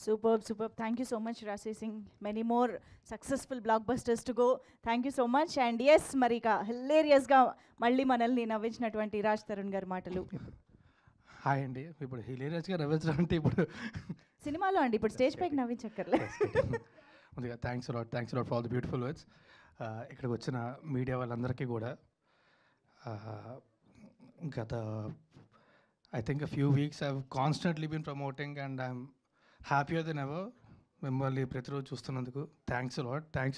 Superb, superb. Thank you so much, Rashi Singh. Many more successful blockbusters to go. Thank you so much. And yes, Marika, hilarious ga malli manalni navvinచినటువంటి Raj Tarun గారి మాటలు. Hi అండి. ఇప్పుడు హిలేరియస్గా నవ్వించడం అంటే ఇప్పుడు సినిమాలో అండి, ఇప్పుడు స్టేజ్ పైకి నవ్వించక్కర్లే. ముందుగా thanks lot for all the beautiful words. ఇక్కడికి వచ్చిన మీడియా వాళ్ళందరికీ కూడా గత I think a few weeks I've constantly been promoting and I'm happier than ever. మిమ్మల్ని ప్రతిరోజు చూస్తున్నందుకు thanks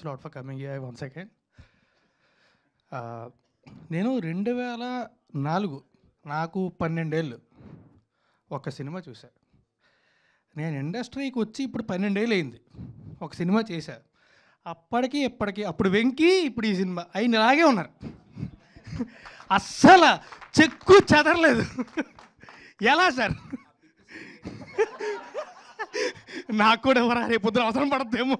lot for coming here once again. నేను 2004 నాకు 12 ఏళ్ళు ఒక సినిమా చూసా. నేను ఇండస్ట్రీకి వచ్చి ఇప్పుడు 12 ఏళ్ళు అయింది, ఒక సినిమా చేశా. అప్పటికి ఇప్పటికి అప్పుడు వెంకీ ఇప్పుడు ఈ సినిమా అయిన ఇలాగే ఉన్నారు, అస్సలు చెక్కు చెదరలేదు. ఎలా సార్? నాకు కూడా ఎవరా రేపు పొద్దున అవసరం పడద్దేమో.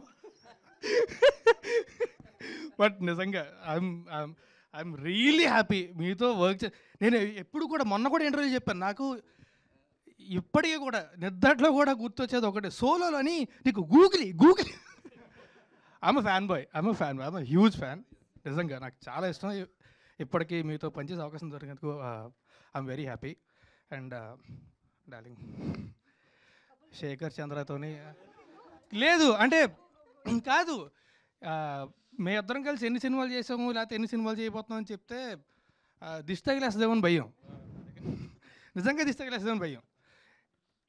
బట్ నిజంగా ఐఎమ్ రియలీ హ్యాపీ మీతో వర్క్ నేను ఎప్పుడు కూడా మొన్న కూడా ఇంటర్వ్యూ చెప్పాను, నాకు ఇప్పటికీ కూడా నిద్దట్లో కూడా గుర్తొచ్చేది ఒకటి, సోలోలోని నీకు గూగులీ ఐఎమ్ హ్యూజ్ ఫ్యాన్. నిజంగా నాకు చాలా ఇష్టం. ఇప్పటికీ మీతో పనిచేసే అవకాశం దొరికినందుకు I'm very happy. And darling Shekhar చంద్రతోని లేదు అంటే కాదు, మేము ఇద్దరం కలిసి ఎన్ని సినిమాలు చేసాము లేకపోతే ఎన్ని సినిమాలు చేయబోతున్నాం అని చెప్తే దిష్టి తగిలేస్తుందేమని భయం. నిజంగా దిష్టి తగిలేస్తుందేమని భయం.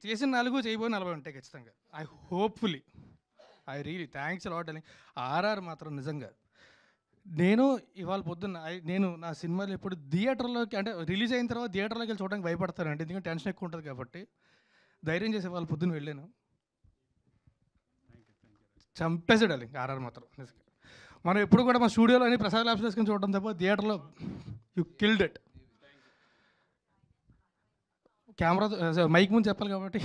చేసిన 4 చేయబోయి 40 ఉంటాయి ఖచ్చితంగా. Hopefully I really thanks lot darling. RR మాత్రం నిజంగా నేను ఇవాళ పొద్దున్న నేను నా సినిమాలు ఎప్పుడు థియేటర్లోకి అంటే రిలీజ్ అయిన తర్వాత థియేటర్లోకి వెళ్ళి చూడడానికి భయపడతానండి, ఎందుకంటే టెన్షన్ ఎక్కువ ఉంటుంది కాబట్టి. ధైర్యం చేసే వాళ్ళు పొద్దున్న వెళ్ళాను, చంపేసాడు అది ఆర్ఆర్ మాత్రం. మనం ఎప్పుడు కూడా మా స్టూడియోలో అని ప్రసాద్ ల్యాబ్స్ వేసుకొని చూడడం తప్ప థియేటర్లో you killed it. Camera mic ముందు చెప్పాలి కాబట్టి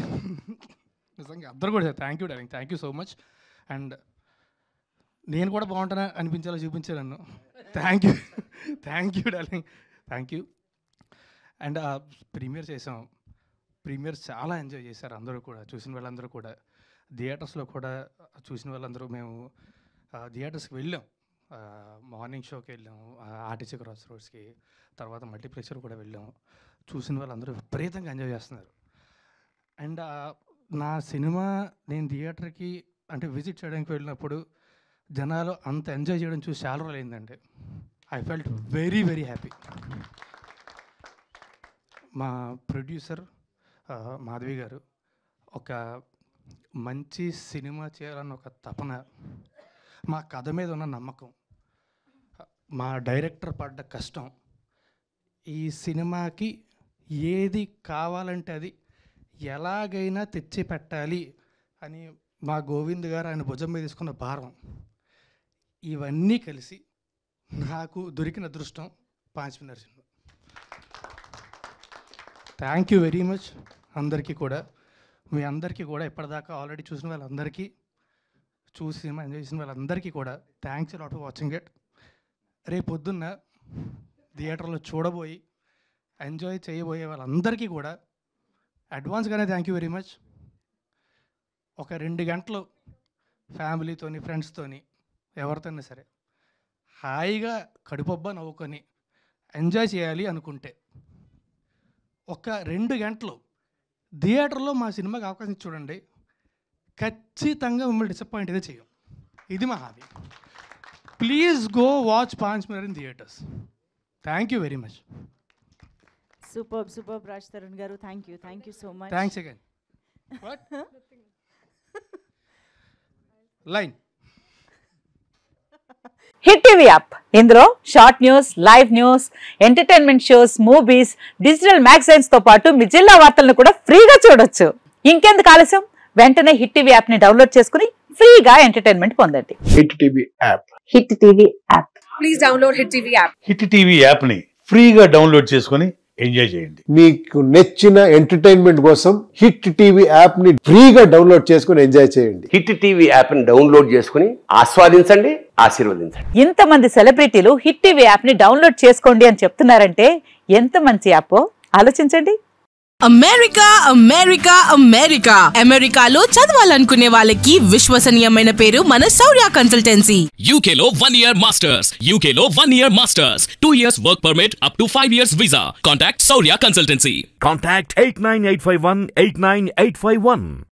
నిజంగా అందరూ కూడా thank you darling, thank you so much. And నేను కూడా బాగుంటానా అనిపించేలా చూపించే నన్ను. Thank you darling, thank you. And premiere చేసాం, ప్రీమియర్ చాలా ఎంజాయ్ చేశారు అందరూ కూడా, చూసిన వాళ్ళందరూ కూడా. థియేటర్స్లో కూడా చూసిన వాళ్ళందరూ మేము థియేటర్స్కి వెళ్ళాం, మార్నింగ్ షోకి వెళ్ళాం, ఆర్టీసీ క్రాస్ రోడ్స్కి, తర్వాత మల్టీప్లెక్సర్ కూడా వెళ్ళాం. చూసిన వాళ్ళందరూ విపరీతంగా ఎంజాయ్ చేస్తున్నారు. అండ్ నా సినిమా నేను థియేటర్కి అంటే విజిట్ చేయడానికి వెళ్ళినప్పుడు జనాలు అంత ఎంజాయ్ చేయడం చూసి చాలా రోజులు అయిందండి. I felt very very happy. మా ప్రొడ్యూసర్ మాధవి గారు ఒక మంచి సినిమా చేయాలన్న ఒక తపన, మా కథ మీద ఉన్న నమ్మకం, మా డైరెక్టర్ పడ్డ కష్టం, ఈ సినిమాకి ఏది కావాలంటే అది ఎలాగైనా తెచ్చి పెట్టాలి అని మా గోవింద్ గారు ఆయన భుజం మీద తీసుకున్న భారం, ఇవన్నీ కలిసి నాకు దొరికిన అదృష్టం 5 minutes cinema. Thank you very much అందరికీ కూడా. మీ అందరికీ కూడా ఇప్పటిదాకా ఆల్రెడీ చూసిన వాళ్ళందరికీ, చూసి సినిమా ఎంజాయ్ చేసిన వాళ్ళందరికీ కూడా thanks lot for watching it. రేపు పొద్దున్న థియేటర్లో చూడబోయి ఎంజాయ్ చేయబోయే వాళ్ళందరికీ కూడా అడ్వాన్స్గానే థ్యాంక్ యూ వెరీ మచ్. ఒక 2 గంటలు ఫ్యామిలీతోని ఫ్రెండ్స్తోని ఎవరితోనే సరే హాయిగా కడుపబ్బా నవ్వుకొని ఎంజాయ్ చేయాలి అనుకుంటే ఒక 2 గంటలు థియేటర్లో మా సినిమాకి అవకాశం చూడండి, ఖచ్చితంగా మిమ్మల్ని డిసప్పాయింట్ అయితే చేయం. ఇది మా hobby. Please go watch 5 minutes in theatres. Thank you very much. Super Raj Tarun garu, thank you so much. Thanks again. వాట్ లైన్ హిట్ టీవీ యాప్, ఇందులో short news, live news, entertainment shows, movies, digital magazines తో పాటు మీ జిల్లా వార్తలను కూడా ఫ్రీగా చూడొచ్చు. ఇంకెందుకు ఆలస్యం, వెంటనే హిట్ టీవీ యాప్ ని డౌన్లోడ్ చేసుకుని ఫ్రీగా ఎంటర్టైన్మెంట్ పొందండి. Hit TV app, hit TV app, please download hit TV app. Hit TV app ని ఫ్రీగా డౌన్లోడ్ చేసుకుని ఎంజాయ్ చేయండి. మీకు నచ్చిన ఎంటర్టైన్మెంట్ కోసం హిట్ టీవీ యాప్ ని ఫ్రీగా డౌన్లోడ్ చేసుకుని ఎంజాయ్ చేయండి. హిట్ టీవీ యాప్ ని డౌన్లోడ్ చేసుకుని ఆస్వాదించండి, ఆశీర్వదించండి. ఇంతమంది సెలబ్రిటీలు హిట్ టీవీ యాప్ ని డౌన్లోడ్ చేసుకోండి అని చెప్తున్నారంటే ఎంత మంచి యాప్ ఆలోచించండి. అమెరికా అమెరికా అమెరికా అమెరికాలో చదవాలనుకునే వాళ్ళకి విశ్వసనీయమైన పేరు మన శౌర్య కన్సల్టెన్సీ. UK లో 1 year masters. UK లో 1 year masters. 2 years work permit up to 5 years visa. Contact Shaurya Consultancy. Contact 89851 89851.